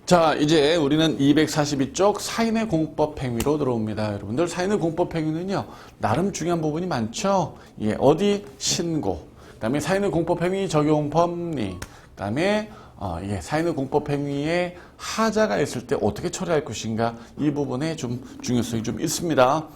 자, 이제 우리는 242쪽 사인의 공법 행위로 들어옵니다. 여러분들, 사인의 공법 행위는요, 나름 중요한 부분이 많죠. 예, 어디? 신고. 그 다음에 사인의 공법 행위 적용 법리. 그 다음에 사인의 공법 행위에 하자가 있을 때 어떻게 처리할 것인가. 이 부분에 좀 중요성이 좀 있습니다.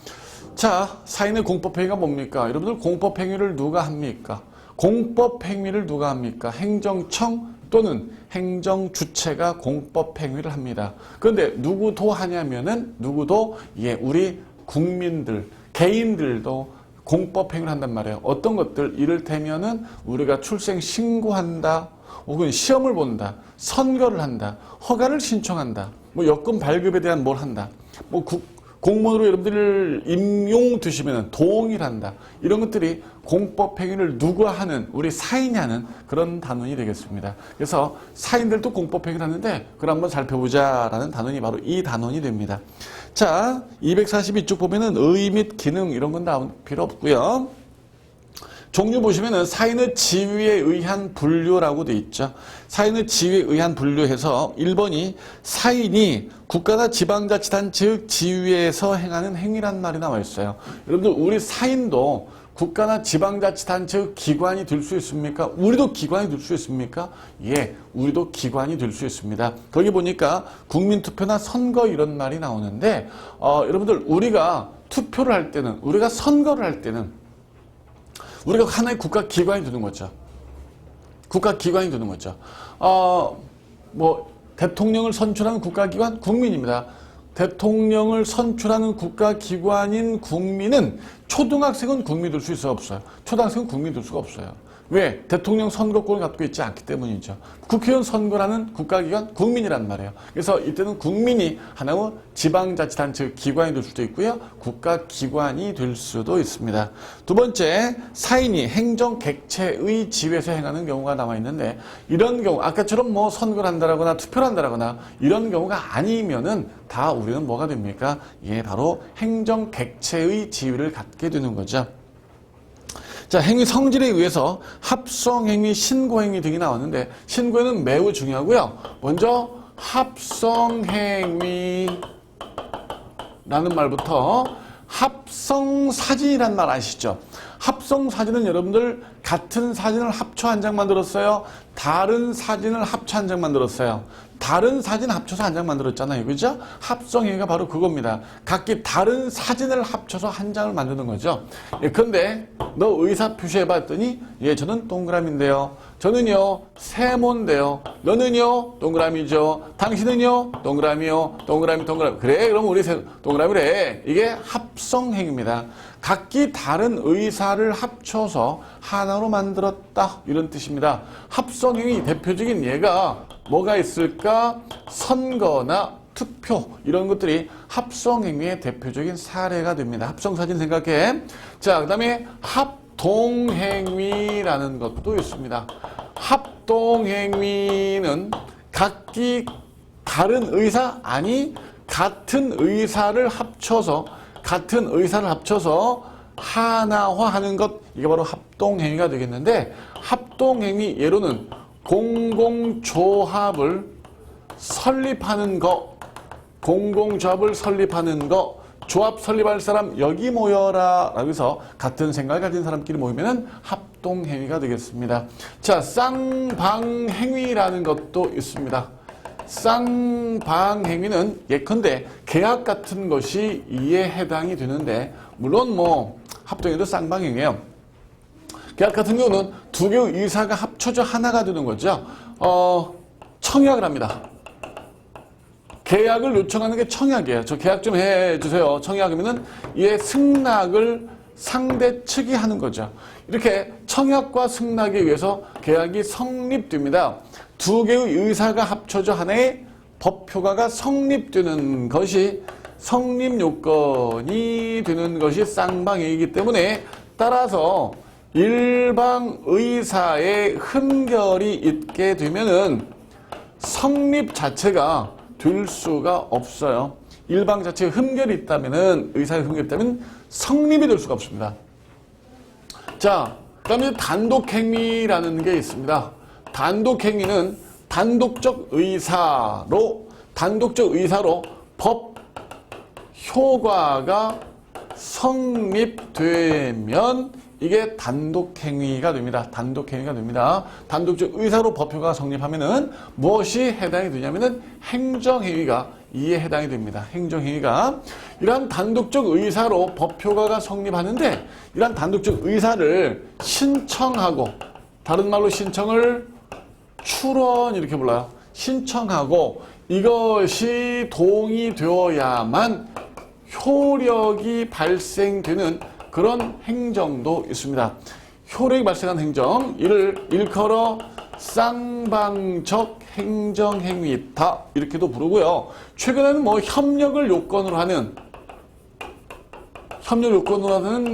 자, 사인의 공법 행위가 뭡니까? 여러분들, 공법 행위를 누가 합니까? 공법 행위를 누가 합니까? 행정청 또는 행정주체가 공법 행위를 합니다. 그런데 누구도 하냐면은 누구도 우리 국민들, 개인들도 공법 행위를 한단 말이에요. 어떤 것들 이를테면은 우리가 출생 신고한다, 혹은 시험을 본다, 선거를 한다, 허가를 신청한다, 뭐 여권 발급에 대한 뭘 한다, 뭐 공무원으로 여러분들을 임용 두시면 동일한다. 이런 것들이 공법 행위를 누가 하는, 우리 사인이 하는 그런 단원이 되겠습니다. 그래서 사인들도 공법 행위를 하는데 그걸 한번 살펴보자라는 단원이 바로 이 단원이 됩니다. 자, 242쪽 보면은 의 및 기능 이런 건 나올 필요 없고요. 종류 보시면은 사인의 지위에 의한 분류라고 돼 있죠. 사인의 지위에 의한 분류해서 1번이 사인이 국가나 지방자치단체의 지위에서 행하는 행위란 말이 나와 있어요. 여러분들, 우리 사인도 국가나 지방자치단체의 기관이 될 수 있습니까? 우리도 기관이 될 수 있습니까? 예, 우리도 기관이 될 수 있습니다. 거기 보니까 국민투표나 선거 이런 말이 나오는데 여러분들, 우리가 투표를 할 때는, 우리가 선거를 할 때는 우리가 하나의 국가기관이 되는 거죠. 국가기관이 되는 거죠. 대통령을 선출하는 국가기관? 국민입니다. 대통령을 선출하는 국가기관인 국민은 초등학생은 국민이 될 수 있어요? 없어요? 초등학생은 국민이 될 수가 없어요. 왜? 대통령 선거권을 갖고 있지 않기 때문이죠. 국회의원 선거라는 국가기관 국민이란 말이에요. 그래서 이때는 국민이 하나의 지방자치단체 기관이 될 수도 있고요. 국가기관이 될 수도 있습니다. 두 번째, 사인이 행정객체의 지위에서 행하는 경우가 남아 있는데, 이런 경우 아까처럼 뭐 선거를 한다거나 투표를 한다거나 이런 경우가 아니면은 다 우리는 뭐가 됩니까? 예, 바로 행정객체의 지위를 갖게 되는 거죠. 자, 행위 성질에 의해서 합성행위, 신고행위 등이 나왔는데, 신고행위는 매우 중요하고요. 먼저 합성행위라는 말부터, 합성사진이란 말 아시죠? 합성사진은 여러분들 같은 사진을 합쳐 한 장 만들었어요? 다른 사진을 합쳐 한 장 만들었어요? 다른 사진 합쳐서 한 장 만들었잖아요. 그죠? 합성행위가 바로 그겁니다. 각기 다른 사진을 합쳐서 한 장을 만드는 거죠. 예, 근데 너 의사 표시해봤더니, 예, 저는 동그라미인데요. 저는요, 세모인데요. 너는요, 동그라미죠. 당신은요, 동그라미요. 동그라미. 그래, 그럼 우리 동그라미래. 이게 합성행위입니다. 각기 다른 의사를 합쳐서 하나로 만들었다, 이런 뜻입니다. 합성행위 대표적인 예가 뭐가 있을까? 선거나 투표, 이런 것들이 합성행위의 대표적인 사례가 됩니다. 합성사진 생각해. 자, 그 다음에 합동행위라는 것도 있습니다. 합동행위는 각기 다른 의사? 아니, 같은 의사를 합쳐서 하나화하는 것, 이게 바로 합동행위가 되겠는데, 합동행위 예로는 공공조합을 설립하는 거, 조합 설립할 사람 여기 모여라 라고 해서 같은 생각을 가진 사람끼리 모이면은 합동행위가 되겠습니다. 자, 쌍방행위라는 것도 있습니다. 쌍방행위는 예컨대 계약 같은 것이 이에 해당이 되는데, 물론 뭐 합동행위도 쌍방행위예요. 계약 같은 경우는 두 개의 의사가 합쳐져 하나가 되는 거죠. 청약을 합니다. 계약을 요청하는 게 청약이에요. 저 계약 좀 해주세요. 청약이면은 이에 승낙을 상대 측이 하는 거죠. 이렇게 청약과 승낙에 의해서 계약이 성립됩니다. 두 개의 의사가 합쳐져 하나의 법효과가 성립되는 것이, 성립 요건이 되는 것이 쌍방행위이기 때문에, 따라서 일방 의사의 흠결이 있게 되면은 성립 자체가 될 수가 없어요. 일방 자체에 흠결이 있다면은, 의사의 흠결이 있다면 성립이 될 수가 없습니다. 자, 그 다음에 단독행위라는 게 있습니다. 단독행위는 단독적 의사로 단독적 의사로 법 효과가 성립되면 이게 단독행위가 됩니다. 단독행위가 됩니다. 단독적 의사로 법효가 성립하면은 무엇이 해당이 되냐면은 행정행위가 이에 해당이 됩니다. 행정행위가. 이러한 단독적 의사로 법효과가 성립하는데 이러한 단독적 의사를 신청하고, 다른 말로 신청을 출원 이렇게 불러요. 신청하고 이것이 동의되어야만 효력이 발생되는 그런 행정도 있습니다. 효력이 발생한 행정, 이를 일컬어 쌍방적 행정행위다 이렇게도 부르고요. 최근에는 뭐 협력을 요건으로 하는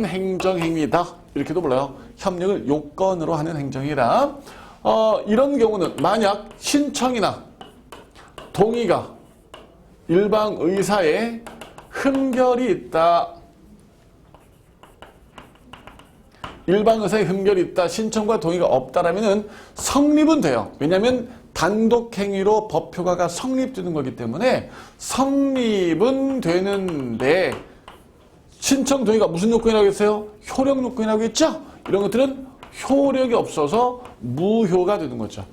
행정행위다 이렇게도 불러요. 협력을 요건으로 하는 행정이다. 이런 경우는 만약 신청이나 동의가 일방 의사에 흠결이 있다. 일방 의사에 흠결이 있다. 신청과 동의가 없다라면은 성립은 돼요. 왜냐하면 단독행위로 법효과가 성립되는 거기 때문에 성립은 되는데, 신청 동의가 무슨 요건이라고 했어요? 효력 요건이라고 했죠? 이런 것들은 효력이 없어서 무효가 되는 거죠.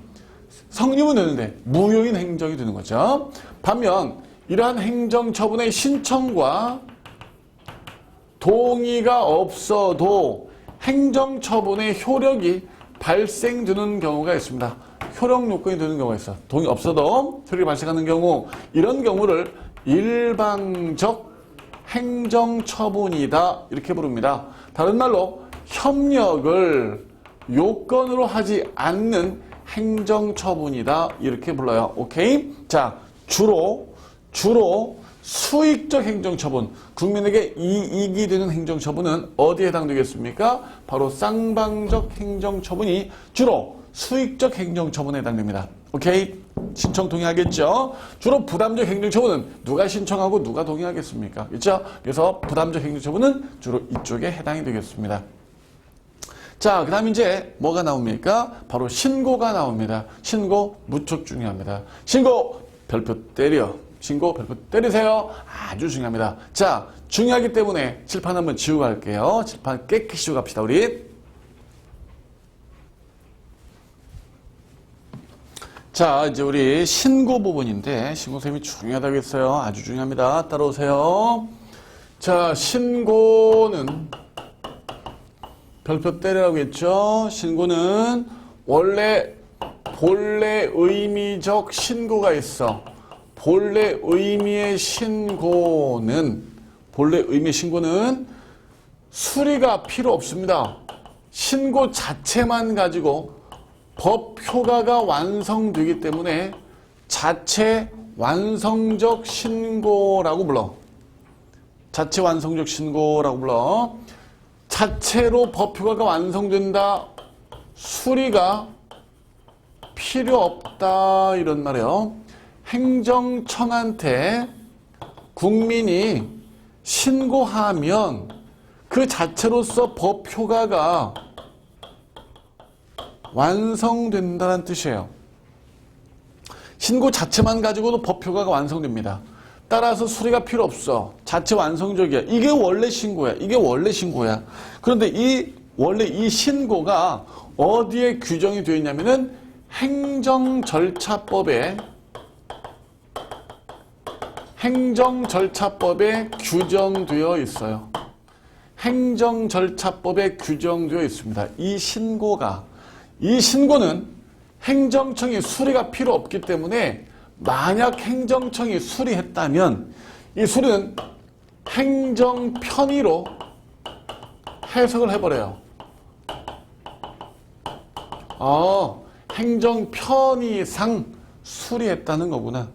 성립은 되는데 무효인 행정이 되는 거죠. 반면 이러한 행정처분의 신청과 동의가 없어도 행정처분의 효력이 발생되는 경우가 있습니다. 효력 요건이 되는 경우가 있어. 동의 없어도 효력이 발생하는 경우, 이런 경우를 일방적 행정처분이다 이렇게 부릅니다. 다른 말로 협력을 요건으로 하지 않는 행정처분이다 이렇게 불러요. 오케이? 자, 주로 수익적 행정처분, 국민에게 이익이 되는 행정처분은 어디에 해당되겠습니까? 바로 쌍방적 행정처분이 주로 수익적 행정처분에 해당됩니다. 오케이? 신청 동의하겠죠? 주로 부담적 행정처분은 누가 신청하고 누가 동의하겠습니까? 그렇죠? 그래서 부담적 행정처분은 주로 이쪽에 해당이 되겠습니다. 자, 그 다음 이제 뭐가 나옵니까? 바로 신고가 나옵니다. 신고 무척 중요합니다. 신고 별표 때려. 신고 별표 때리세요. 아주 중요합니다. 자, 중요하기 때문에 칠판 한번 지우고 갈게요. 칠판 깨끗이 지우고 갑시다, 우리. 자, 이제 우리 신고 부분인데, 신고쌤이 중요하다고 했어요. 아주 중요합니다. 따라오세요. 자, 신고는 별표 때리라고 했죠. 신고는 원래 본래 의미적 신고가 있어. 본래 의미의 신고는 수리가 필요 없습니다. 신고 자체만 가지고 법 효과가 완성되기 때문에 자체 완성적 신고라고 불러. 자체 완성적 신고라고 불러. 자체로 법 효과가 완성된다. 수리가 필요 없다. 이런 말이에요. 행정청한테 국민이 신고하면 그 자체로서 법 효과가 완성된다는 뜻이에요. 신고 자체만 가지고도 법 효과가 완성됩니다. 따라서 수리가 필요 없어. 자체 완성적이야. 이게 원래 신고야. 그런데 원래 이 신고가 어디에 규정이 되어 있냐면은 행정절차법에 규정되어 있어요. 행정절차법에 규정되어 있습니다. 이 신고는 행정청이 수리가 필요 없기 때문에 만약 행정청이 수리했다면 이 수리는 행정편의로 해석을 해버려요. 행정편의상 수리했다는 거구나.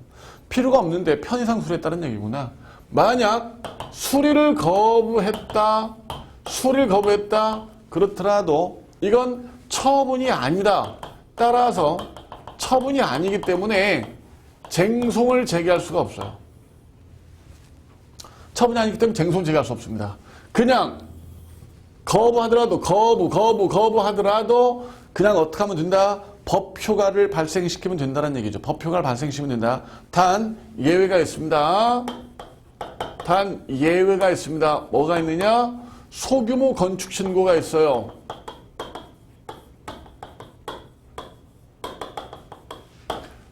필요가 없는데 편의상 수리했다는 얘기구나. 만약 수리를 거부했다 그렇더라도 이건 처분이 아니다. 따라서 처분이 아니기 때문에 쟁송을 제기할 수가 없어요. 처분이 아니기 때문에 쟁송을 제기할 수 없습니다. 그냥 거부하더라도 그냥 어떻게 하면 된다? 법 효과를 발생시키면 된다는 얘기죠. 법 효과를 발생시키면 된다. 단 예외가 있습니다. 단 예외가 있습니다. 뭐가 있느냐? 소규모 건축 신고가 있어요.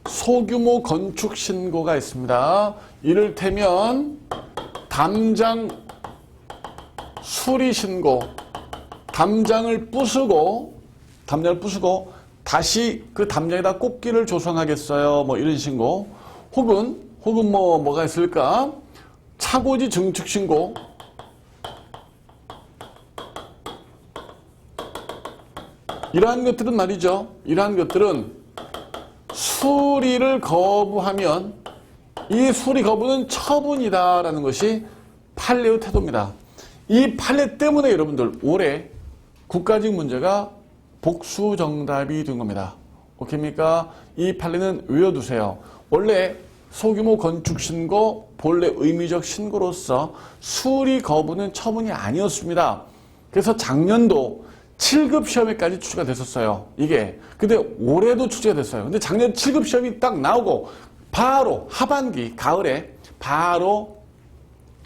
소규모 건축 신고가 있습니다. 이를테면 담장 수리 신고, 담장을 부수고 다시 그 담장에다 꽃길을 조성하겠어요. 뭐 이런 신고, 혹은 뭐가 있을까? 차고지 증축 신고, 이러한 것들은 말이죠. 이러한 것들은 수리를 거부하면 이 수리 거부는 처분이다라는 것이 판례의 태도입니다. 이 판례 때문에 여러분들 올해 국가직 문제가 복수 정답이 된 겁니다. 오케이입니까? 이 판례는 외워두세요. 원래 소규모 건축 신고, 본래 의미적 신고로서 수리 거부는 처분이 아니었습니다. 그래서 작년도 7급 시험에까지 출제가 됐었어요. 이게. 근데 올해도 출제가 됐어요. 근데 작년 7급 시험이 딱 나오고 바로 하반기, 가을에 바로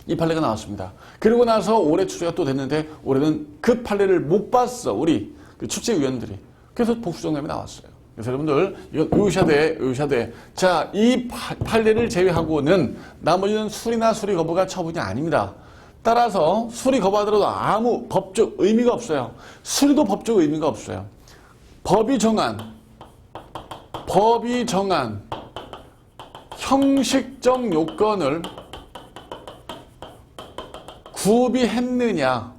이 판례가 나왔습니다. 그리고 나서 올해 출제가 또 됐는데 올해는 그 판례를 못 봤어. 우리 그 출제위원들이. 그래서 복수정답이 나왔어요. 그래서 여러분들 이건 외우셔야 돼. 자, 이 판례를 제외하고는 나머지는 수리나 수리 거부가 처분이 아닙니다. 따라서 수리 거부하더라도 아무 법적 의미가 없어요. 수리도 법적 의미가 없어요. 법이 정한 형식적 요건을 구비했느냐,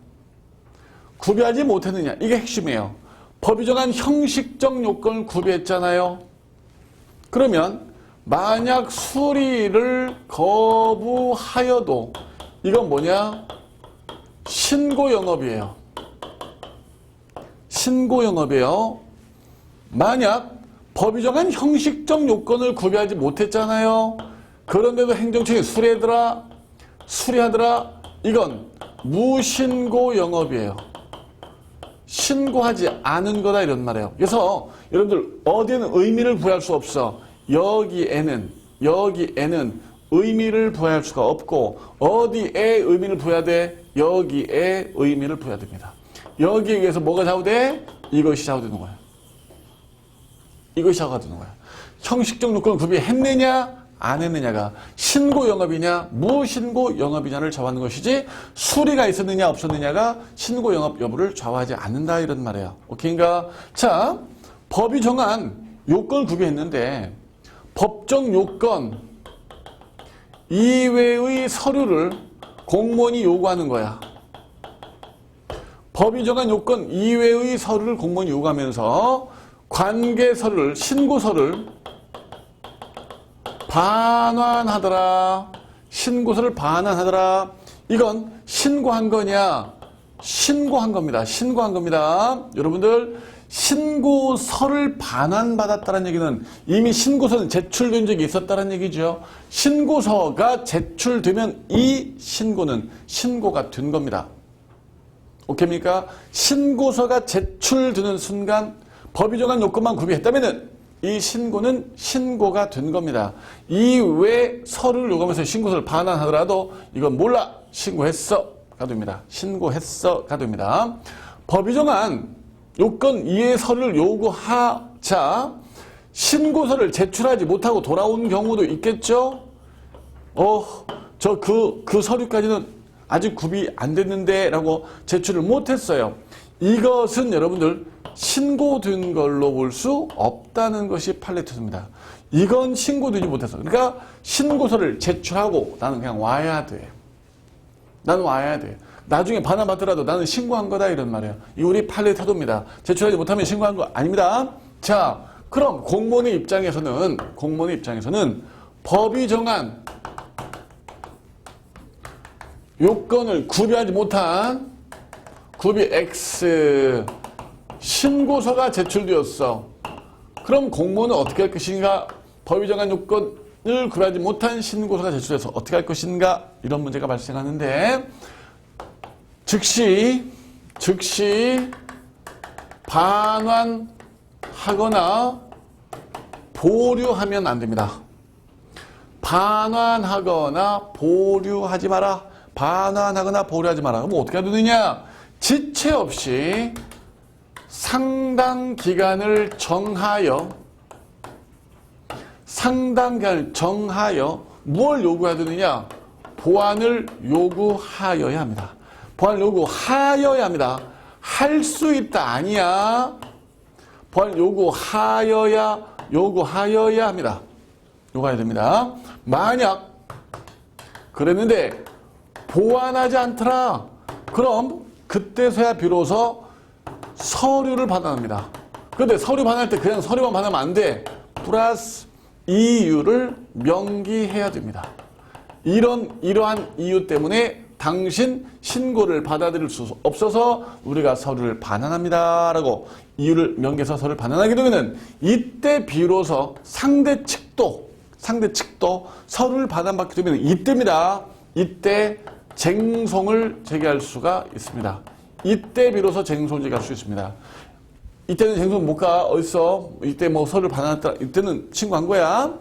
구비하지 못했느냐, 이게 핵심이에요. 법이 정한 형식적 요건을 구비했잖아요. 그러면 만약 수리를 거부하여도 이건 뭐냐? 신고영업이에요. 신고영업이에요. 만약 법이 정한 형식적 요건을 구비하지 못했잖아요. 그런데도 행정청이 수리하더라. 이건 무신고영업이에요. 신고하지 않은 거다 이런 말이에요. 그래서 여러분들 어디에는 의미를 부여할 수 없어. 여기에는 의미를 부여할 수가 없고 어디에 의미를 부여해야 돼? 여기에 의미를 부여해야 됩니다. 여기에 의해서 뭐가 좌우돼? 이것이 좌우되는 거야. 이것이 좌우되는 거야. 형식적 요건을 구비했느냐 안 했느냐가 신고영업이냐 무신고영업이냐를 좌우하는 것이지 수리가 있었느냐 없었느냐가 신고영업 여부를 좌우하지 않는다 이런 말이에요. 오케이인가? 자, 법이 정한 요건을 구비했는데 법정 요건 이외의 서류를 공무원이 요구하는 거야. 법이 정한 요건 이외의 서류를 공무원이 요구하면서 관계 서류를, 신고서를 반환하더라. 신고서를 반환하더라. 이건 신고한 거냐? 신고한 겁니다. 신고한 겁니다. 여러분들 신고서를 반환받았다는 얘기는 이미 신고서는 제출된 적이 있었다는 얘기죠. 신고서가 제출되면 이 신고는 신고가 된 겁니다. 오케이입니까? 신고서가 제출되는 순간 법이 정한 요건만 구비했다면은 이 신고는 신고가 된 겁니다. 이외 서류를 요구하면서 신고서를 반환하더라도 이건 몰라. 신고했어가 됩니다. 신고했어가 됩니다. 법이 정한 요건 이외의 서류를 요구하자 신고서를 제출하지 못하고 돌아온 경우도 있겠죠? 그 서류까지는 아직 구비 안 됐는데 라고 제출을 못했어요. 이것은 여러분들 신고된 걸로 볼 수 없다는 것이 판례태도입니다. 이건 신고되지 못했어. 그러니까 신고서를 제출하고 나는 그냥 와야 돼. 나는 와야 돼. 나중에 반환받더라도 나는 신고한 거다 이런 말이에요. 이 우리 판례태도입니다. 제출하지 못하면 신고한 거 아닙니다. 자, 그럼 공무원의 입장에서는 법이 정한 요건을 구비하지 못한 구비 X 신고서가 제출되었어. 그럼 공무원은 어떻게 할 것인가? 법이 정한 요건을 구비하지 못한 신고서가 제출돼서 어떻게 할 것인가? 이런 문제가 발생하는데 즉시 반환하도록 반환하거나 보류하면 안 됩니다. 반환하거나 보류하지 마라. 반환하거나 보류하지 마라. 그럼 어떻게 해야 되느냐? 지체 없이 상당 기간을 정하여 뭘 요구해야 되느냐? 보완을 요구하여야 합니다. 보완을 요구하여야 합니다. 할 수 있다 아니야. 보완을 요구하여야 합니다. 요구해야 됩니다. 만약 그랬는데 보완하지 않더라. 그럼 그때서야 비로소 서류를 반환합니다. 그런데 서류 반환할 때 그냥 서류만 반환하면 안 돼. 플러스 이유를 명기해야 됩니다. 이러한 이유 때문에 당신 신고를 받아들일 수 없어서 우리가 서류를 반환합니다. 라고 이유를 명기해서 서류를 반환하게 되면 이때 비로소 상대 측도 서류를 반환받게 되면 이때입니다. 이때 쟁송을 제기할 수가 있습니다. 이때 비로소 쟁송을 제기할 수 있습니다. 이때는 쟁송 못 가. 어딨어? 이때 뭐 서류를 반환했다. 이때는 신고한 거야.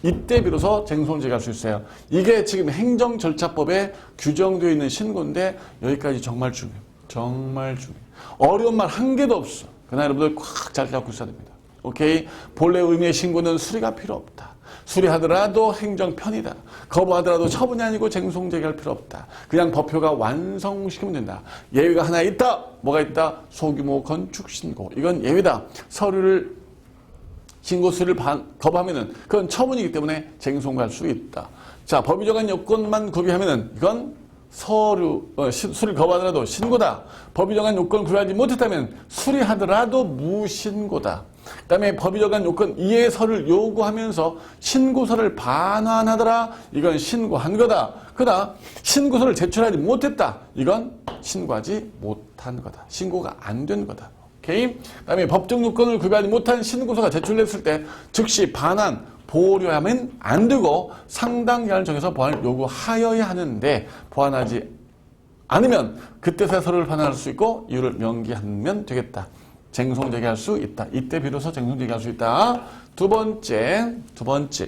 이때 비로소 쟁송을 제기할 수 있어요. 이게 지금 행정절차법에 규정되어 있는 신고인데 여기까지 정말 중요해요. 정말 중요해요. 어려운 말 한 개도 없어. 그러나 여러분들 꽉 잘 잡고 있어야 됩니다. 오케이? 본래 의미의 신고는 수리가 필요 없다. 수리하더라도 행정편이다. 거부하더라도 처분이 아니고 쟁송 제기할 필요 없다. 그냥 법표가 완성시키면 된다. 예외가 하나 있다. 뭐가 있다? 소규모 건축 신고. 이건 예외다. 서류를 신고 수리를 거부하면은 그건 처분이기 때문에 쟁송할 수 있다. 자, 법이 정한 요건만 구비하면은 이건 수리를 거부하더라도 신고다. 법이 정한 요건을 구비하지 못했다면 수리하더라도 무신고다. 그 다음에 법이 정한 요건 이해의 서류를 요구하면서 신고서를 반환하더라. 이건 신고한 거다. 그러나 신고서를 제출하지 못했다. 이건 신고하지 못한 거다. 신고가 안 된 거다. 오케이? 그 다음에 법정 요건을 구비하지 못한 신고서가 제출됐을 때 즉시 반환, 보류하면 안 되고 상당 기간을 정해서 보완을 요구하여야 하는데 보완하지 않으면 그때서야 서류를 반환할 수 있고 이유를 명기하면 되겠다. 쟁송 제기할 수 있다. 이때 비로소 쟁송 제기할 수 있다. 두 번째.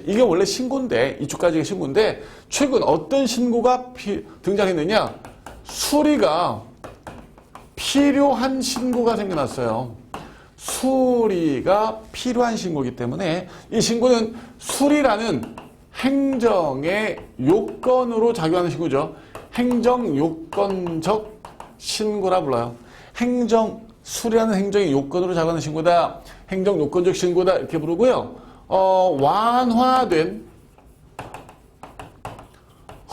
이게 원래 신고인데 이쪽까지가 신고인데 최근 어떤 신고가 등장했느냐? 수리가 필요한 신고가 생겨났어요. 수리가 필요한 신고이기 때문에 이 신고는 수리라는 행정의 요건으로 작용하는 신고죠. 행정요건적 신고라 불러요. 수리라는 행정의 요건으로 작용하는 신고다. 행정요건적 신고다. 이렇게 부르고요. 완화된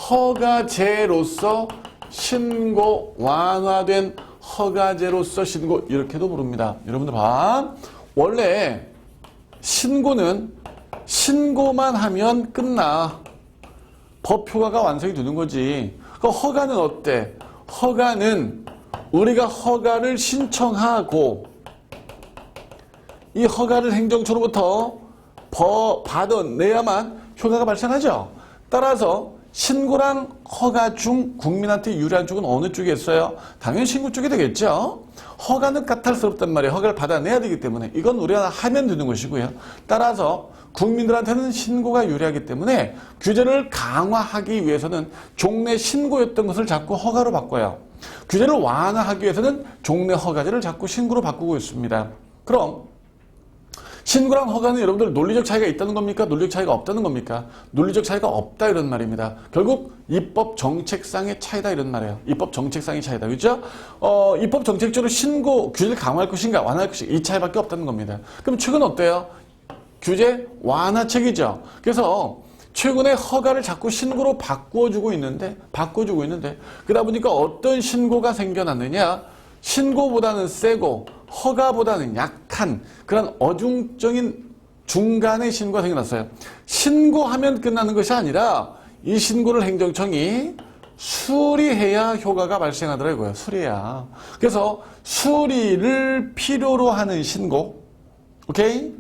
허가제로서 신고, 완화된 허가제로서 신고 이렇게도 부릅니다. 여러분들 봐. 원래 신고는 신고만 하면 끝나. 법 효과가 완성이 되는 거지. 그 허가는 어때? 허가는 우리가 허가를 신청하고 이 허가를 행정처로부터 받아내야만 효과가 발생하죠. 따라서 신고랑 허가 중 국민한테 유리한 쪽은 어느 쪽에 있어요? 당연히 신고 쪽이 되겠죠. 허가는 까탈스럽단 말이에요. 허가를 받아내야 되기 때문에 이건 우리가 하면 되는 것이고요. 따라서 국민들한테는 신고가 유리하기 때문에 규제를 강화하기 위해서는 종래 신고였던 것을 자꾸 허가로 바꿔요. 규제를 완화하기 위해서는 종래 허가제를 자꾸 신고로 바꾸고 있습니다. 그럼 신고랑 허가는 여러분들 논리적 차이가 있다는 겁니까? 논리적 차이가 없다는 겁니까? 논리적 차이가 없다 이런 말입니다. 결국 입법 정책상의 차이다 이런 말이에요. 입법 정책상의 차이다. 그렇죠? 입법 정책적으로 신고 규제를 강화할 것인가 완화할 것인가 이 차이밖에 없다는 겁니다. 그럼 최근 어때요? 규제 완화책이죠. 그래서 최근에 허가를 자꾸 신고로 바꿔주고 있는데 그러다 보니까 어떤 신고가 생겨났느냐? 신고보다는 세고 허가보다는 약한 그런 어중적인 중간의 신고가 생겨났어요. 신고하면 끝나는 것이 아니라 이 신고를 행정청이 수리해야 효과가 발생하더라고요. 수리해야. 그래서 수리를 필요로 하는 신고. 오케이?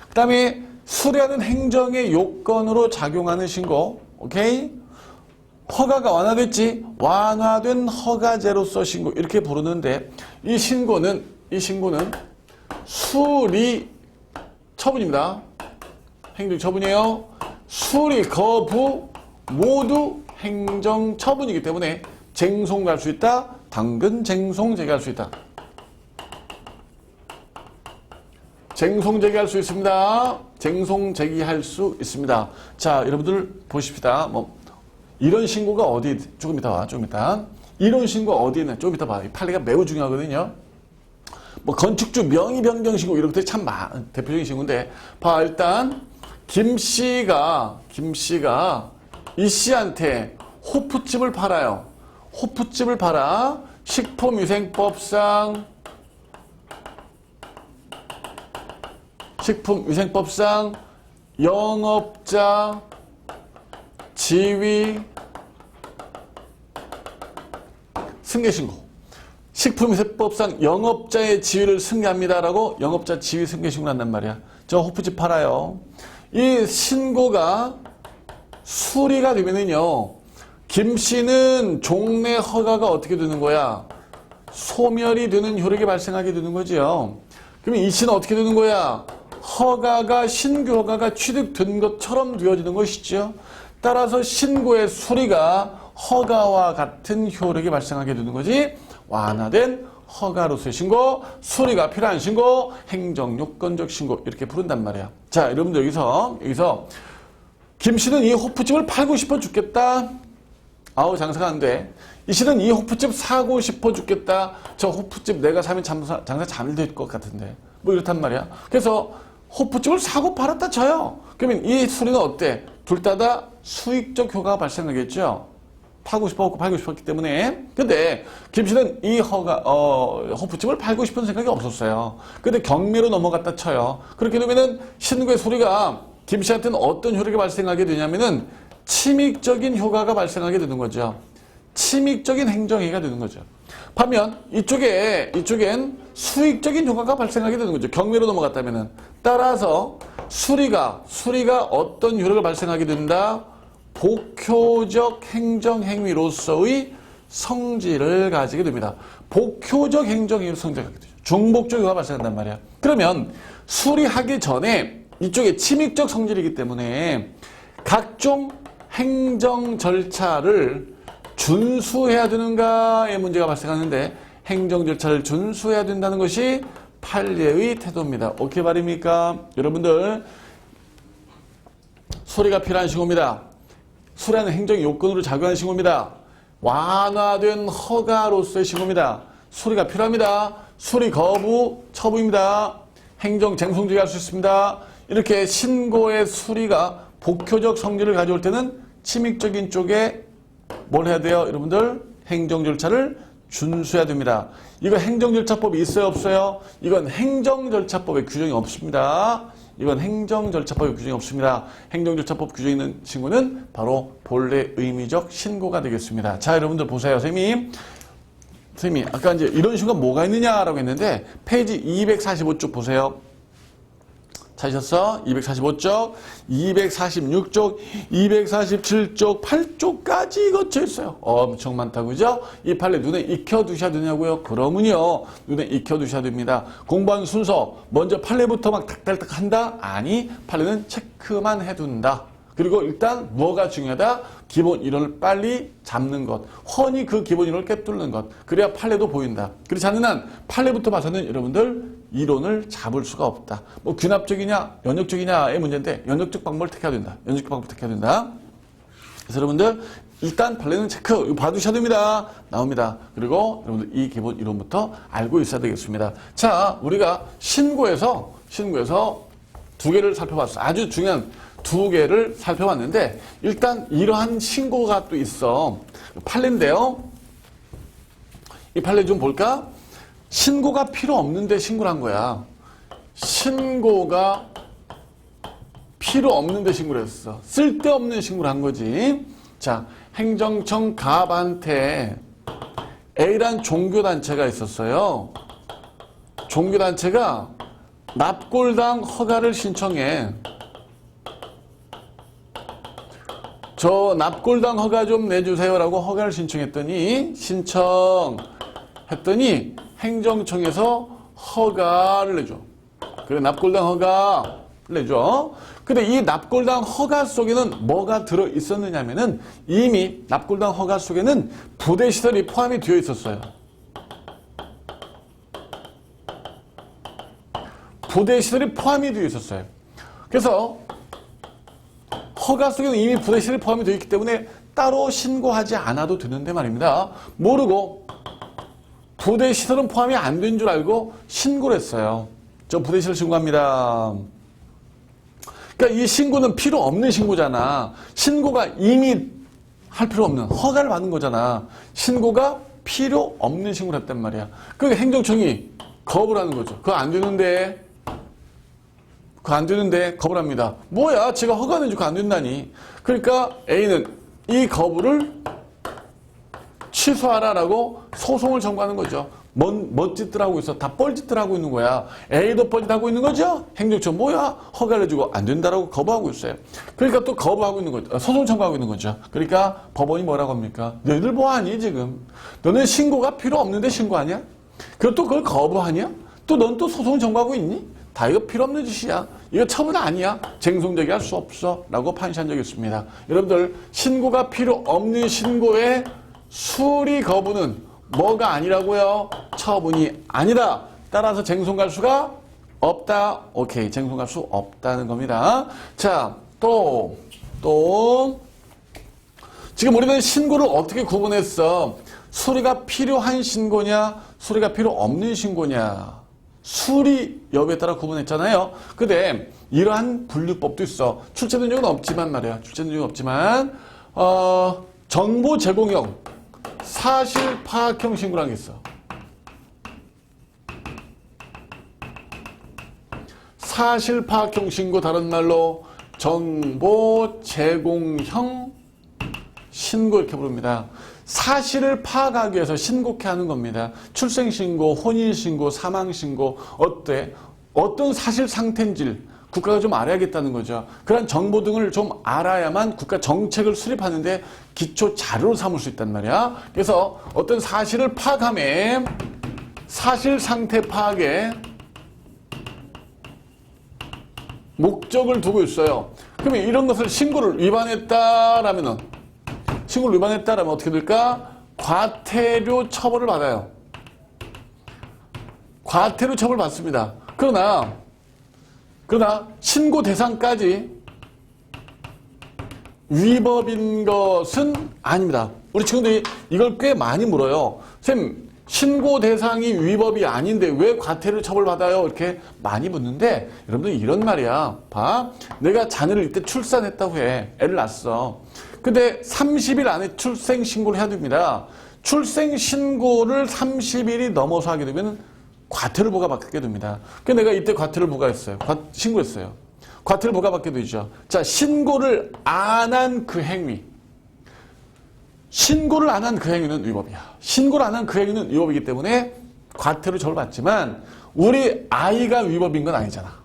그 다음에 수리하는 행정의 요건으로 작용하는 신고. 오케이? 허가가 완화됐지? 완화된 허가제로서 신고. 이렇게 부르는데 이 신고는 수리 처분입니다. 행정 처분이에요. 수리, 거부 모두 행정 처분이기 때문에 쟁송할 수 있다. 당근 쟁송 제기할 수 있다. 쟁송 제기할 수 있습니다. 쟁송 제기할 수 있습니다. 자, 여러분들 보십시다. 뭐 이런 신고가 어디 조금 이따 와. 조금 이따. 이런 신고 어디 있나? 조금 이따 봐. 이 판례가 매우 중요하거든요. 뭐 건축주 명의 변경 신고 이런 것들이 참 대표적인 신고인데 봐. 일단 김 씨가 이 씨한테 호프집을 팔아요. 호프집을 팔아. 식품위생법상 영업자 지위 승계신고. 식품위생법상 영업자의 지위를 승계합니다라고 영업자 지위 승계신고를 한단 말이야. 저 호프집 팔아요. 이 신고가 수리가 되면은요, 김 씨는 종래 허가가 어떻게 되는 거야? 소멸이 되는 효력이 발생하게 되는 거지요. 그러면 이 씨는 어떻게 되는 거야? 신규 허가가 취득된 것처럼 되어지는 것이죠. 따라서 신고의 수리가 허가와 같은 효력이 발생하게 되는 거지. 완화된 허가로서의 신고, 수리가 필요한 신고, 행정요건적 신고 이렇게 부른단 말이야. 자, 여러분들 여기서 김 씨는 이 호프집을 팔고 싶어 죽겠다. 아우 장사가 안 돼. 이 씨는 이 호프집 사고 싶어 죽겠다. 저 호프집 내가 사면 장사 잘 될 것 같은데. 뭐 이렇단 말이야. 그래서 호프집을 사고 팔았다 쳐요. 그러면 이 수리는 어때? 둘 다 수익적 효과가 발생하겠죠. 팔고 싶었고 팔고 싶었기 때문에. 근데 김 씨는 이 호프집을 팔고 싶은 생각이 없었어요. 근데 경매로 넘어갔다 쳐요. 그렇게 되면은 신고의 수리가 김 씨한테는 어떤 효력이 발생하게 되냐면은 침익적인 효과가 발생하게 되는 거죠. 침익적인 행정행위가 되는 거죠. 반면 이쪽엔 수익적인 효과가 발생하게 되는 거죠. 경매로 넘어갔다면은. 따라서 수리가 어떤 효력을 발생하게 된다? 복효적 행정행위로서의 성질을 가지게 됩니다. 복효적 행정행위로 성질을 가지게 되죠. 중복적 효과가 발생한단 말이야. 그러면 수리하기 전에 이쪽에 침익적 성질이기 때문에 각종 행정 절차를 준수해야 되는가의 문제가 발생하는데 행정 절차를 준수해야 된다는 것이 판례의 태도입니다. 어떻게 말입니까? 여러분들 수리가 필요한 신고입니다. 수리하는 행정 요건으로 작용하는 신고입니다. 완화된 허가로서의 신고입니다. 수리가 필요합니다. 수리 거부 처분입니다. 행정 쟁송 제기할 수 있습니다. 이렇게 신고의 수리가 복효적 성질을 가져올 때는 침익적인 쪽에 뭘 해야 돼요? 여러분들 행정 절차를 준수해야 됩니다. 이거 행정절차법이 있어요? 없어요? 이건 행정절차법에 규정이 없습니다. 이건 행정절차법에 규정이 없습니다. 행정절차법 규정이 있는 신고는 바로 본래 의미적 신고가 되겠습니다. 자, 여러분들 보세요. 선생님이 아까 이제 이런 신고가 뭐가 있느냐라고 했는데 페이지 245쪽 보세요. 찾으셨어? 245쪽, 246쪽, 247쪽, 8쪽까지 거쳐 있어요. 엄청 많다고, 그죠? 이 판례 눈에 익혀두셔야 되냐고요? 그러면요, 눈에 익혀두셔야 됩니다. 공부하는 순서, 먼저 판례부터 막 닥달닥 한다? 아니, 판례는 체크만 해둔다. 그리고 일단 뭐가 중요하다? 기본 이론을 빨리 잡는 것. 훤히 그 기본 이론을 꿰뚫는 것. 그래야 판례도 보인다. 그렇지 않는 한 판례부터 봐서는 여러분들 이론을 잡을 수가 없다. 뭐 균합적이냐 연역적이냐의 문제인데 연역적 방법을 택해야 된다. 연역적 방법을 택해야 된다. 그래서 여러분들 일단 판례는 체크 이거 봐두셔야 됩니다. 나옵니다. 그리고 여러분들 이 기본 이론부터 알고 있어야 되겠습니다. 자, 우리가 신고에서 두 개를 살펴봤어. 아주 중요한 두 개를 살펴봤는데 일단 이러한 신고가 또 있어. 판례인데요. 이 판례 좀 볼까? 신고가 필요 없는데 신고를 한 거야. 신고가 필요 없는데 신고를 했어. 쓸데없는 신고를 한 거지. 자, 행정청 갑한테 A란 종교단체가 있었어요. 종교단체가 납골당 허가를 신청해. 저 납골당 허가 좀 내주세요라고 허가를 신청했더니 행정청에서 허가를 내줘. 그래, 납골당 허가 내죠. 근데 이 납골당 허가 속에는 뭐가 들어 있었느냐면은 이미 납골당 허가 속에는 부대 시설이 포함이 되어 있었어요. 부대 시설이 포함이 되어 있었어요. 그래서 허가 속에는 이미 부대 시설이 포함이 되어 있기 때문에 따로 신고하지 않아도 되는데 말입니다. 모르고 부대 시설은 포함이 안 된 줄 알고 신고를 했어요. 저 부대 시설 신고합니다. 그러니까 이 신고는 필요 없는 신고잖아. 신고가 이미 할 필요 없는 허가를 받는 거잖아. 신고가 필요 없는 신고를 했단 말이야. 그러니까 행정청이 거부를 하는 거죠. 그거 안 되는데 거부를 합니다. 뭐야, 제가 허가 내주고 안 된다니. 그러니까 A는 이 거부를 취소하라라고 소송을 청구하는 거죠. 뭔 짓들 하고 있어? 다 뻘짓들 하고 있는 거야. A도 뻘짓하고 있는 거죠? 행정청 뭐야? 허가를 해주고 안 된다라고 거부하고 있어요. 그러니까 또 거부하고 있는 거죠. 소송 청구하고 있는 거죠. 그러니까 법원이 뭐라고 합니까? 너희들 뭐하니 지금? 너는 신고가 필요 없는데 신고하냐? 그리고 또 그걸 거부하냐? 또 넌 또 소송 청구하고 있니? 다 이거 필요 없는 짓이야. 이거 처분 아니야. 쟁송되게 할 수 없어. 라고 판시한 적이 있습니다. 여러분들 신고가 필요 없는 신고의 수리 거부는 뭐가 아니라고요? 처분이 아니다. 따라서 쟁송 갈 수가 없다. 오케이. 쟁송 갈 수 없다는 겁니다. 자, 또 지금 우리는 신고를 어떻게 구분했어? 수리가 필요한 신고냐? 수리가 필요 없는 신고냐? 수리 여부에 따라 구분했잖아요. 근데 이러한 분류법도 있어. 출제된 적은 없지만 말이야. 출제된 적은 없지만 정보 제공형 사실 파악형 신고라는 게 있어. 사실 파악형 신고, 다른 말로 정보 제공형 신고 이렇게 부릅니다. 사실을 파악하기 위해서 신고케 하는 겁니다. 출생신고, 혼인신고, 사망신고, 어떤 사실 상태인지를 국가가 좀 알아야겠다는 거죠. 그런 정보 등을 좀 알아야만 국가 정책을 수립하는데 기초 자료로 삼을 수 있단 말이야. 그래서 어떤 사실을 파악함에 사실 상태 파악에 목적을 두고 있어요. 그러면 이런 것을 신고를 위반했다라면 어떻게 될까? 과태료 처벌을 받아요. 과태료 처벌을 받습니다. 그러나 신고 대상까지 위법인 것은 아닙니다. 우리 친구들이 이걸 꽤 많이 물어요. 선생님, 신고 대상이 위법이 아닌데 왜 과태료 처벌받아요? 이렇게 많이 묻는데 여러분들 이런 말이야. 봐. 내가 자녀를 이때 출산했다고 해. 애를 낳았어. 근데 30일 안에 출생신고를 해야 됩니다. 출생신고를 30일이 넘어서 하게 되면 과태료 부과받게 됩니다. 그래서 내가 이때 과태료를 부과했어요. 신고했어요. 과태료 부과받게 되죠. 자, 신고를 안 한 그 행위. 신고를 안 한 그 행위는 위법이야. 신고를 안 한 그 행위는 위법이기 때문에 과태료 처벌받지만 우리 아이가 위법인 건 아니잖아.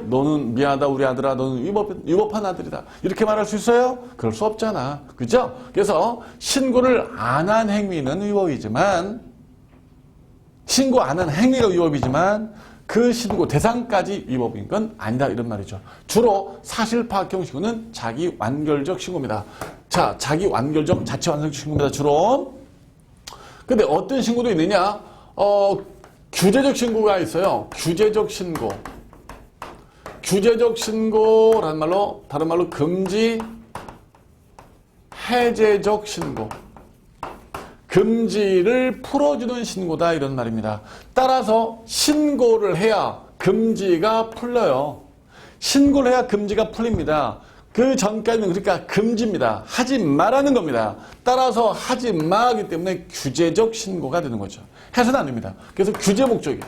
너는 미안하다 우리 아들아, 너는 위법한 아들이다. 이렇게 말할 수 있어요? 그럴 수 없잖아. 그죠? 그래서 신고를 안 한 행위는 위법이지만 신고 안 한 행위가 위법이지만 그 신고 대상까지 위법인 건 아니다 이런 말이죠. 주로 사실 파악형 신고는 자기 완결적 신고입니다. 자, 자기 완결적 자체 완성적 신고입니다. 주로. 근데 어떤 신고도 있느냐? 규제적 신고가 있어요. 규제적 신고. 규제적 신고라는 말로 다른 말로 금지 해제적 신고. 금지를 풀어주는 신고다 이런 말입니다. 따라서 신고를 해야 금지가 풀려요. 신고를 해야 금지가 풀립니다. 그 전까지는 그러니까 금지입니다. 하지 말라는 겁니다. 따라서 하지 말기 때문에 규제적 신고가 되는 거죠. 해서는 안 됩니다. 그래서 규제 목적이에요.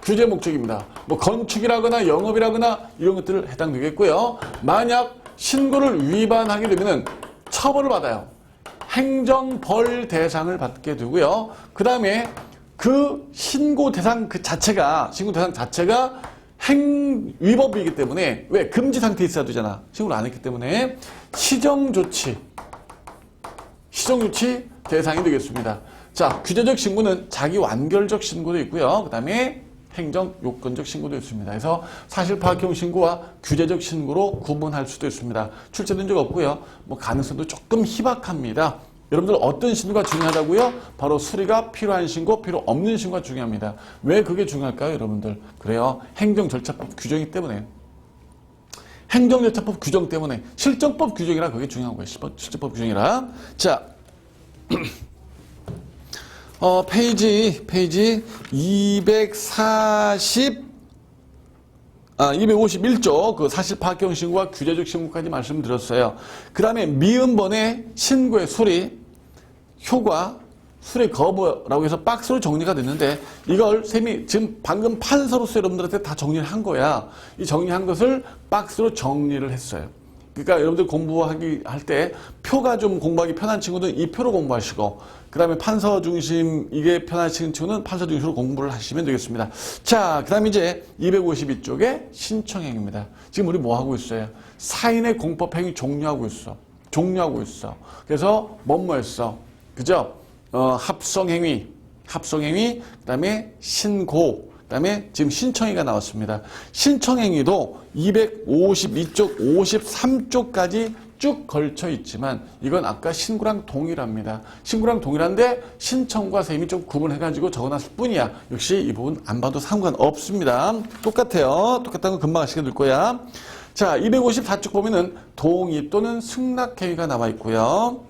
규제 목적입니다. 뭐 건축이라거나 영업이라거나 이런 것들을 해당되겠고요. 만약 신고를 위반하게 되면 처벌을 받아요. 행정벌 대상을 받게 되고요. 그 다음에 그 신고 대상 자체가 위법이기 때문에 왜? 금지 상태에 있어야 되잖아. 신고를 안 했기 때문에 시정조치 대상이 되겠습니다. 자, 규제적 신고는 자기 완결적 신고도 있고요. 그 다음에 행정 요건적 신고도 있습니다. 그래서 사실 파악형 신고와 규제적 신고로 구분할 수도 있습니다. 출제된 적 없고요. 뭐 가능성도 조금 희박합니다. 여러분들 어떤 신고가 중요하다고요? 바로 수리가 필요한 신고, 필요 없는 신고가 중요합니다. 왜 그게 중요할까요, 여러분들? 그래요. 행정절차법 규정이기 때문에. 행정절차법 규정 때문에. 실정법 규정이라 그게 중요한 거예요. 실정법 규정이라. 자, 페이지 251쪽 그 사실 파악형 신고와 규제적 신고까지 말씀드렸어요. 그 다음에 미음번의 신고의 수리, 효과, 수리 거부라고 해서 박스로 정리가 됐는데 이걸 쌤이 지금 방금 판서로서 여러분들한테 다 정리를 한 거야. 이 정리한 것을 박스로 정리를 했어요. 그러니까 여러분들 공부하기 할 때 표가 좀 공부하기 편한 친구는 이 표로 공부하시고 그 다음에 판서 중심 이게 편하신 친구는 판서 중심으로 공부를 하시면 되겠습니다. 자, 그 다음에 이제 252쪽에 신청행위입니다. 지금 우리 뭐 하고 있어요? 사인의 공법행위 종료하고 있어. 그래서 뭐뭐 했어? 그죠? 합성행위, 그 다음에 신고, 그 다음에 지금 신청행위가 나왔습니다. 신청행위도 252쪽, 53쪽까지 쭉 걸쳐 있지만 이건 아까 신고랑 동일합니다. 신고랑 동일한데 신청과 쌤이 좀 구분해가지고 적어놨을 뿐이야. 역시 이 부분 안 봐도 상관없습니다. 똑같아요. 똑같다는 거 금방 아시게 될 거야. 자, 254쪽 보면은 동의 또는 승낙행위가 나와 있고요.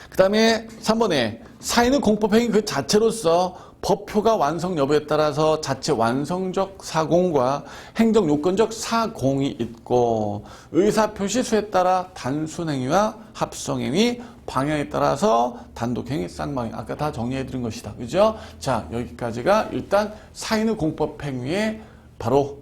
그 다음에 3번에 사인의 공법행위 그 자체로서 법효가 완성 여부에 따라서 자체 완성적 사공과 행정요건적 사공이 있고 의사표시 수에 따라 단순행위와 합성행위, 방향에 따라서 단독행위, 쌍방향 아까 다 정리해드린 것이다. 그죠? 자, 여기까지가 일단 사인의 공법행위의 바로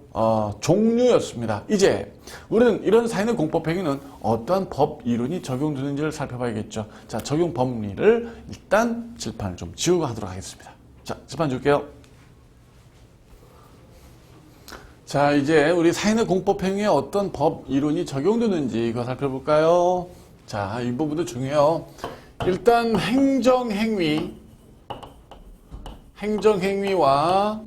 종류였습니다. 이제 우리는 이런 사인의 공법행위는 어떠한 법 이론이 적용되는지를 살펴봐야겠죠. 자, 적용 법리를 일단 칠판을 좀 지우고 하도록 하겠습니다. 자, 칠판 줄게요. 자, 이제 우리 사인의 공법행위에 어떤 법 이론이 적용되는지 이거 살펴볼까요? 자, 이 부분도 중요해요. 일단 행정행위와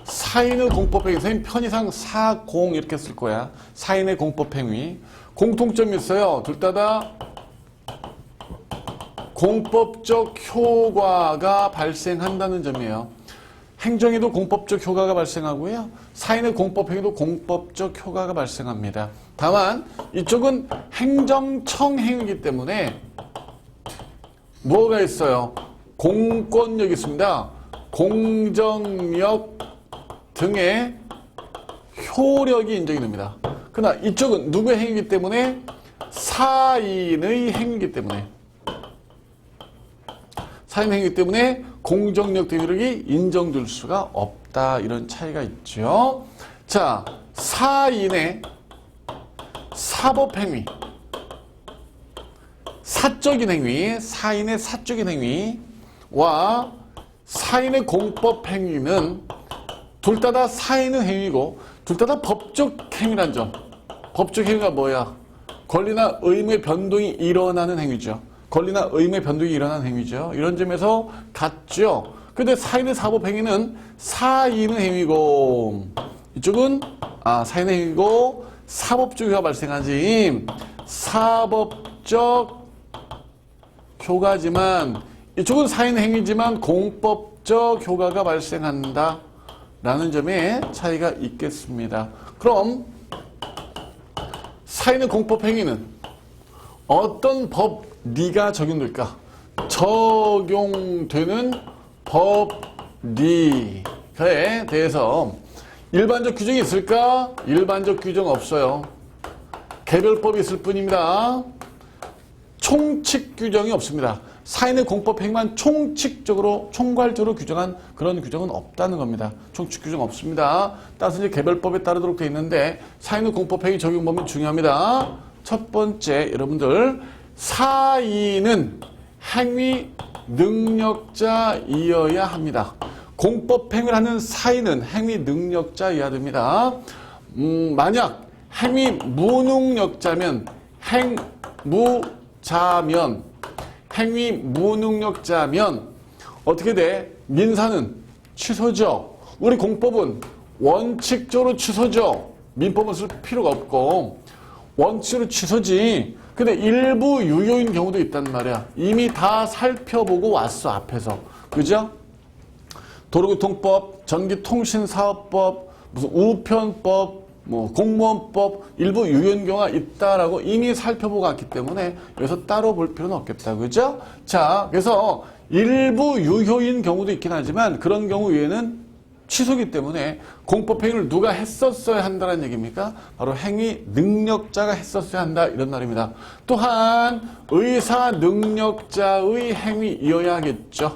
사인의 공법행위, 선생님 편의상 사공 이렇게 쓸 거야. 사인의 공법행위. 공통점이 있어요. 둘 다 공법적 효과가 발생한다는 점이에요. 행정에도 공법적 효과가 발생하고요. 사인의 공법행위도 공법적 효과가 발생합니다. 다만 이쪽은 행정청행위이기 때문에 뭐가 있어요? 공권력이 있습니다. 공정력 등의 효력이 인정이 됩니다. 그러나 이쪽은 누구의 행위이기 때문에 사인의 행위이기 때문에 사인행위 때문에 공정력 등력이 인정될 수가 없다. 이런 차이가 있죠. 자, 사인의 사법행위, 사적인 행위, 사인의 사적인 행위와 사인의 공법행위는 둘 다 사인의 행위고 둘 다 법적 행위란 점. 법적 행위가 뭐야? 권리나 의무의 변동이 일어나는 행위죠. 권리나 의무의 변동이 일어나는 행위죠. 이런 점에서 같죠. 근데 사인의 사법행위는 사인의 행위고 이쪽은 사인의 행위고 사법적 효과가 발생하지. 사법적 효과지만 이쪽은 사인의 행위지만 공법적 효과가 발생한다. 라는 점에 차이가 있겠습니다. 그럼 사인의 공법행위는 어떤 법리가 적용될까? 적용되는 법리에 대해서 일반적 규정이 있을까? 일반적 규정 없어요. 개별법이 있을 뿐입니다. 총칙 규정이 없습니다. 사인의 공법행위만 총칙적으로 총괄적으로 규정한 그런 규정은 없다는 겁니다. 총칙 규정 없습니다. 따라서 이제 개별법에 따르도록 되어 있는데 사인의 공법행위 적용 범위 중요합니다. 첫 번째 여러분들 사인은 행위 능력자이어야 합니다. 공법행위를 하는 사인은 행위 능력자이어야 됩니다. 만약 행위 무능력자면 행위 무능력자면 어떻게 돼? 민사는 취소죠. 우리 공법은 원칙적으로 취소죠. 민법은 쓸 필요가 없고 원칙으로 취소지. 근데 일부 유효인 경우도 있단 말이야. 이미 다 살펴보고 왔어, 앞에서. 그죠? 도로교통법, 전기통신사업법, 무슨 우편법, 뭐 공무원법, 일부 유효인 경우가 있다라고 이미 살펴보고 왔기 때문에 여기서 따로 볼 필요는 없겠다. 그죠? 자, 그래서 일부 유효인 경우도 있긴 하지만 그런 경우 외에는 취소기 때문에 공법행위를 누가 했었어야 한다는 얘기입니까? 바로 행위 능력자가 했었어야 한다 이런 말입니다. 또한 의사 능력자의 행위이어야 하겠죠.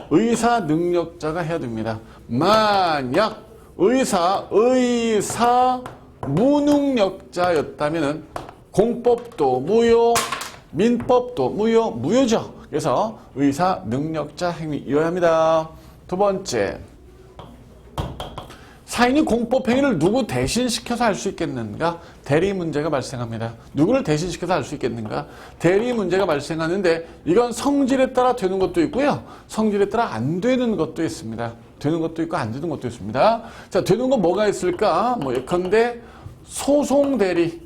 의사 능력자가 해야 됩니다. 만약 의사 무능력자였다면은 공법도 무효, 민법도 무효죠. 그래서 의사 능력자 행위이어야 합니다. 두 번째. 사인이 공법행위를 누구 대신 시켜서 할 수 있겠는가? 대리 문제가 발생합니다. 누구를 대신 시켜서 할 수 있겠는가? 대리 문제가 발생하는데 이건 성질에 따라 되는 것도 있고요. 성질에 따라 안 되는 것도 있습니다. 되는 것도 있고 안 되는 것도 있습니다. 자, 되는 건 뭐가 있을까? 뭐 예컨대 소송 대리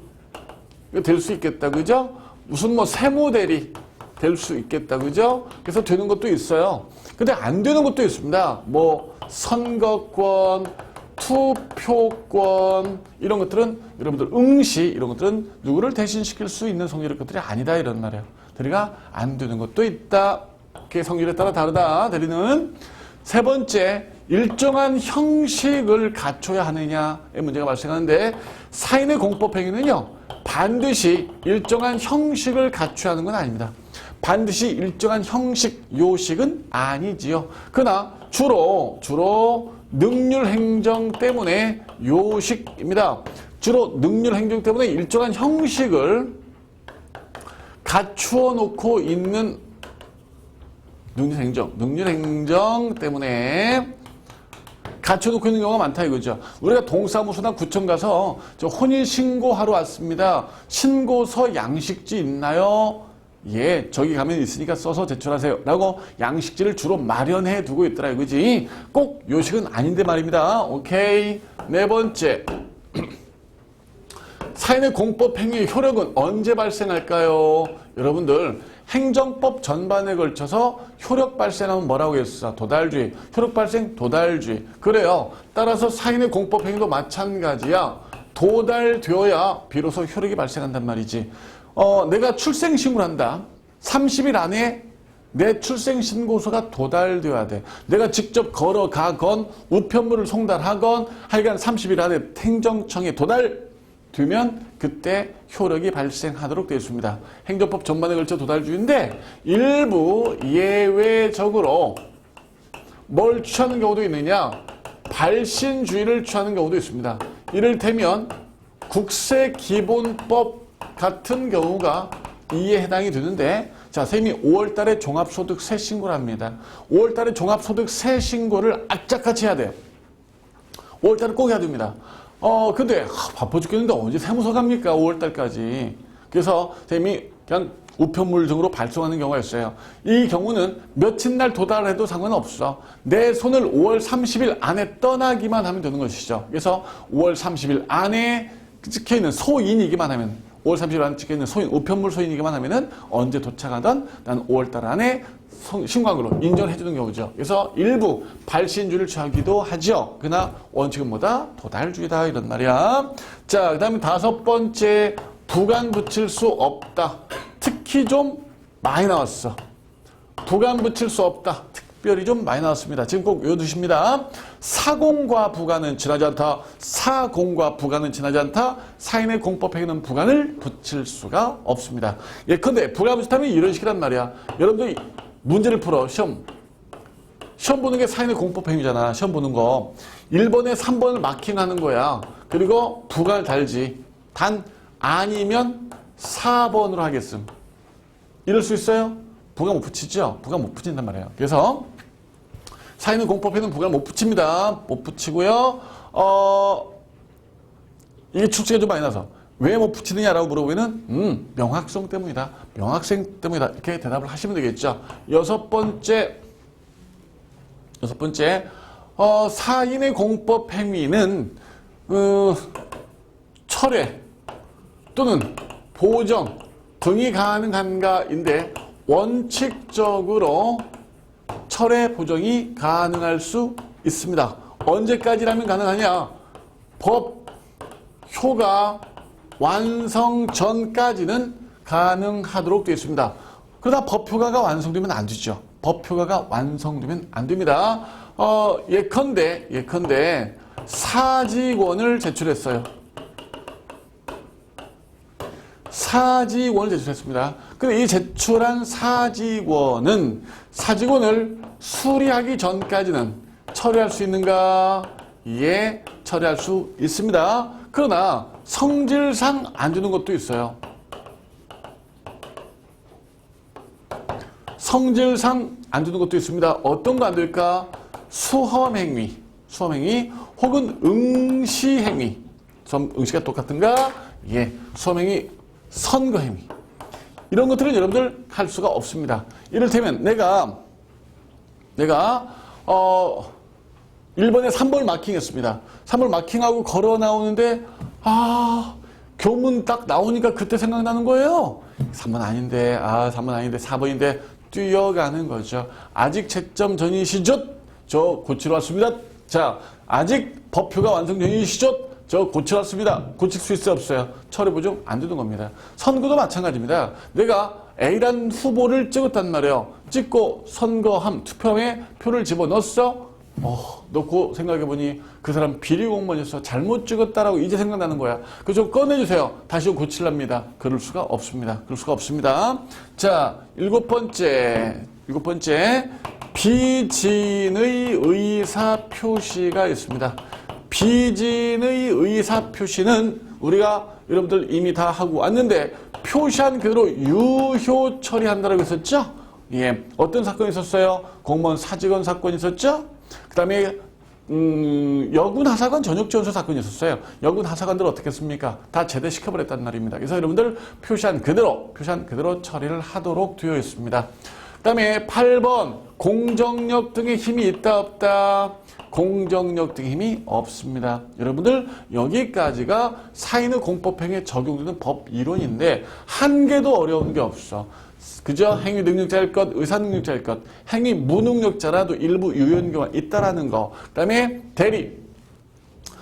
될 수 있겠다. 그죠? 무슨 뭐 세무 대리 될 수 있겠다. 그죠? 그래서 되는 것도 있어요. 근데 안 되는 것도 있습니다. 뭐 선거권, 투표권 이런 것들은 여러분들 응시 이런 것들은 누구를 대신시킬 수 있는 성질의 것들이 아니다 이런 말이에요. 대리가 안 되는 것도 있다. 그게 성질에 따라 다르다. 대리는 세 번째 일정한 형식을 갖춰야 하느냐의 문제가 발생하는데 사인의 공법행위는요 반드시 일정한 형식을 갖춰야 하는 건 아닙니다. 반드시 일정한 형식, 요식은 아니지요. 그러나 주로 능률행정 때문에 요식입니다. 주로 능률행정 때문에 일정한 형식을 갖추어 놓고 있는 능률행정 때문에 갖춰놓고 있는 경우가 많다 이거죠. 우리가 동사무소나 구청 가서 저 혼인신고하러 왔습니다. 신고서 양식지 있나요? 예, 저기 가면 있으니까 써서 제출하세요. 라고 양식지를 주로 마련해 두고 있더라 이거지. 꼭 요식은 아닌데 말입니다. 오케이. 네 번째. 사인의 공법행위의 효력은 언제 발생할까요? 여러분들 행정법 전반에 걸쳐서 효력 발생하면 뭐라고 했어? 도달주의. 효력 발생 도달주의. 그래요. 따라서 사인의 공법행위도 마찬가지야. 도달되어야 비로소 효력이 발생한단 말이지. 내가 출생신고를 한다. 30일 안에 내 출생신고서가 도달되어야 돼. 내가 직접 걸어가건 우편물을 송달하건 하여간 30일 안에 행정청에 도달되면 그때 효력이 발생하도록 되어 있습니다. 행정법 전반에 걸쳐 도달주의인데 일부 예외적으로 뭘 취하는 경우도 있느냐? 발신주의를 취하는 경우도 있습니다. 이를테면 국세기본법 같은 경우가 이에 해당이 되는데 자, 선생님이 5월달에 종합소득세 신고를 합니다. 5월달에 종합소득세 신고를 악착같이 해야 돼요. 5월달에 꼭 해야 됩니다. 근데 바빠 죽겠는데 언제 세무서 갑니까? 5월달까지. 그래서 선생님이 그냥 우편물 등으로 발송하는 경우가 있어요. 이 경우는 며칠 날 도달해도 상관없어. 내 손을 5월 30일 안에 떠나기만 하면 되는 것이죠. 그래서 5월 30일 안에 찍혀있는 소인이기만 하면 5월 30일 안에 찍혀있는 소인, 우편물 소인이기만 하면은 언제 도착하던 난 5월달 안에 신고한걸로 인정을 해주는 경우죠. 그래서 일부 발신주의를 취하기도 하죠. 그러나 원칙은 뭐다? 도달주의다 이런 말이야. 자, 그 다음에 다섯 번째 부관 붙일 수 없다. 특히 좀 많이 나왔어. 부관 붙일 수 없다. 특별히 좀 많이 나왔습니다. 지금 꼭 외워두십니다. 사공과 부관은 지나지 않다. 사공과 부관은 지나지 않다. 사인의 공법행위는 부관을 붙일 수가 없습니다. 예컨대 부관 붙였다면 이런 식이란 말이야. 여러분들이 문제를 풀어. 시험 보는 게 사인의 공법행위잖아. 시험 보는 거. 1번에 3번을 마킹하는 거야. 그리고 부관을 달지. 단 아니면 4번으로 하겠음. 이럴 수 있어요? 부관 못 붙이죠? 부관 못 붙인단 말이에요. 그래서 사인의 공법행위는 부관 못 붙입니다. 못 붙이고요. 이게 출제가 좀 많이 나서 왜 못 붙이느냐라고 물어보면은 명확성 때문이다. 명확성 때문이다. 이렇게 대답을 하시면 되겠죠. 여섯 번째 사인의 공법 행위는 철회 또는 보정 등이 가능한가인데 원칙적으로 철회 보정이 가능할 수 있습니다. 언제까지라면 가능하냐? 법효가 완성 전까지는 가능하도록 되어 있습니다. 그러다 법효가가 완성되면 안 되죠. 법효가가 완성되면 안 됩니다. 예컨대 사직원을 제출했어요. 사직원을 제출했습니다. 근데 이 제출한 사직원을 수리하기 전까지는 처리할 수 있는가? 예, 처리할 수 있습니다. 그러나 성질상 안 되는 것도 있어요. 성질상 안 되는 것도 있습니다. 어떤 거 안 될까? 수험행위 혹은 응시행위. 응시가 똑같은가? 예, 수험행위, 선거행위. 이런 것들은 여러분들 할 수가 없습니다. 이를테면 내가 1번에 3번 마킹했습니다. 3번 마킹하고 걸어 나오는데 교문 딱 나오니까 그때 생각나는 거예요. 3번 아닌데 4번인데 뛰어가는 거죠. 아직 채점 전이시죠? 저 고치러 왔습니다. 자, 아직 법효가 완성 전이시죠? 저 고치러 왔습니다. 고칠 수 있어요, 없어요? 철회 보정 안 되는 겁니다. 선거도 마찬가지입니다. 내가 A란 후보를 찍었단 말이에요. 찍고 선거함, 투표함에 표를 집어넣었어. 넣고 생각해보니 그 사람 비리공무원이었어. 잘못 찍었다라고 이제 생각나는 거야. 그래서 꺼내주세요. 다시 고치랍니다. 그럴 수가 없습니다. 자, 일곱 번째. 비진의 의사표시가 있습니다. 비진의 의사표시는 우리가 여러분들 이미 다 하고 왔는데 표시한 그대로 유효 처리한다라고 했었죠? 예. 어떤 사건이 있었어요? 공무원 사직원 사건이 있었죠? 그 다음에 여군 하사관 전역지원서 사건이 있었어요. 여군 하사관들 어떻게 했습니까? 다 제대시켜버렸단 말입니다. 그래서 여러분들 표시한 그대로 처리를 하도록 되어 있습니다. 그 다음에 8번 공정력 등의 힘이 있다 없다? 공정력 등의 힘이 없습니다. 여러분들 여기까지가 사인의 공법행위에 적용되는 법 이론인데 한 개도 어려운 게 없어. 그죠? 행위 능력자일 것, 의사 능력자일 것, 행위 무능력자라도 일부 유연경우가 있다라는 거. 그 다음에 대리,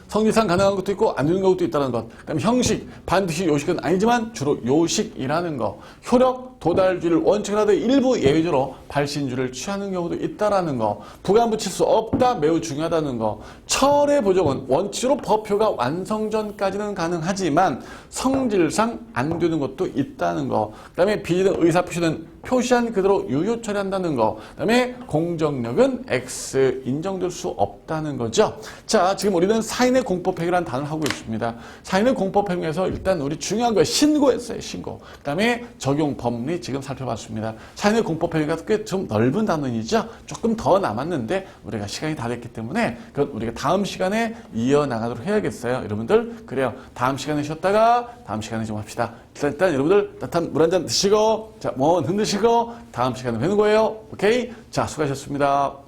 성질상 가능한 것도 있고 안 되는 것도 있다는 것. 그 다음에 형식, 반드시 요식은 아니지만 주로 요식이라는 거. 효력, 도달주의를 원칙을 하되 일부 예외적으로 발신주를 취하는 경우도 있다라는 거. 부관 붙일 수 없다, 매우 중요하다는 거. 철회 보정은 원칙으로 법효가 완성 전까지는 가능하지만 성질상 안 되는 것도 있다는 거. 그 다음에 비진의 의사표시는 표시한 그대로 유효 처리한다는 거. 그 다음에 공정력은 X 인정될 수 없다는 거죠. 자, 지금 우리는 사인의 공법행위라는 단어를 하고 있습니다. 사인의 공법행위에서 일단 우리 중요한 거 신고했어요. 신고. 그 다음에 적용 법리 지금 살펴봤습니다. 사인의 공법행위가 꽤 좀 넓은 단원이죠. 조금 더 남았는데 우리가 시간이 다 됐기 때문에 그건 우리가 다음 시간에 이어나가도록 해야겠어요. 여러분들 그래요. 다음 시간에 쉬었다가 다음 시간에 좀 합시다. 일단 여러분들 따뜻한 물 한 잔 드시고 자, 몸 흔드시고 다음 시간에 뵈는 거예요. 오케이? 자, 수고하셨습니다.